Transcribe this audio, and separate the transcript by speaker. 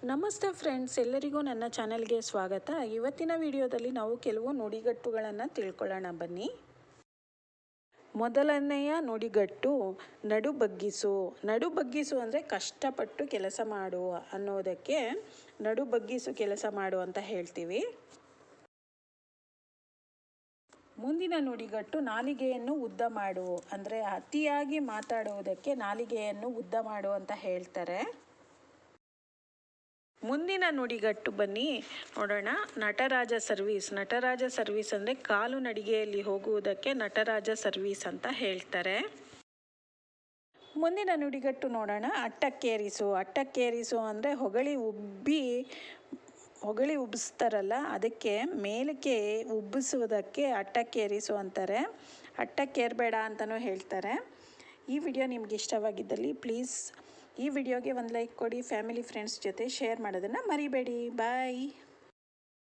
Speaker 1: ನಮಸ್ತೆ ಫ್ರೆಂಡ್ಸ್, ಎಲ್ಲರಿಗೂ ನನ್ನ ಚಾನೆಲ್ಗೆ ಸ್ವಾಗತ. ಇವತ್ತಿನ ವಿಡಿಯೋದಲ್ಲಿ ನಾವು ಕೆಲವು ನುಡಿಗಟ್ಟುಗಳನ್ನು ತಿಳ್ಕೊಳ್ಳೋಣ ಬನ್ನಿ. ಮೊದಲನೆಯ ನುಡಿಗಟ್ಟು ನಡು ಬಗ್ಗಿಸು. ನಡು ಬಗ್ಗಿಸು ಅಂದರೆ ಕಷ್ಟಪಟ್ಟು ಕೆಲಸ ಮಾಡು ಅನ್ನೋದಕ್ಕೆ ನಡು ಬಗ್ಗಿಸು, ಕೆಲಸ ಮಾಡು ಅಂತ ಹೇಳ್ತೀವಿ. ಮುಂದಿನ ನುಡಿಗಟ್ಟು ನಾಲಿಗೆಯನ್ನು ಉದ್ದ ಮಾಡು ಅಂದರೆ ಅತಿಯಾಗಿ ಮಾತಾಡುವುದಕ್ಕೆ ನಾಲಿಗೆಯನ್ನು ಉದ್ದ ಮಾಡು ಅಂತ ಹೇಳ್ತಾರೆ. ಮುಂದಿನ ನುಡಿಗಟ್ಟು ಬನ್ನಿ ನೋಡೋಣ. ನಟರಾಜ ಸರ್ವೀಸ್. ನಟರಾಜ ಸರ್ವೀಸ್ ಅಂದರೆ ಕಾಲು ನಡಿಗೆಯಲ್ಲಿ ಹೋಗುವುದಕ್ಕೆ ನಟರಾಜ ಸರ್ವೀಸ್ ಅಂತ ಹೇಳ್ತಾರೆ. ಮುಂದಿನ ನುಡಿಗಟ್ಟು ನೋಡೋಣ. ಅಟ್ಟಕ್ಕೇರಿಸು. ಅಟ್ಟಕ್ಕೇರಿಸು ಅಂದರೆ ಹೊಗಳಿ ಉಬ್ಬಿಸ್ತಾರಲ್ಲ, ಅದಕ್ಕೆ ಮೇಲಕ್ಕೆ ಉಬ್ಬಿಸುವುದಕ್ಕೆ ಅಟ್ಟಕ್ಕೇರಿಸು ಅಂತಾರೆ. ಅಟ್ಟಕ್ಕೇರಬೇಡ ಅಂತಲೂ ಹೇಳ್ತಾರೆ. ಈ ವಿಡಿಯೋ ನಿಮ್ಗೆ ಇಷ್ಟವಾಗಿದ್ದಲ್ಲಿ ಪ್ಲೀಸ್ ಈ ವಿಡಿಯೋಗೆ ಒಂದು ಲೈಕ್ ಕೊಡಿ. ಫ್ಯಾಮಿಲಿ ಫ್ರೆಂಡ್ಸ್ ಜೊತೆ ಶೇರ್ ಮಾಡೋದನ್ನು ಮರಿಬೇಡಿ. ಬಾಯ್.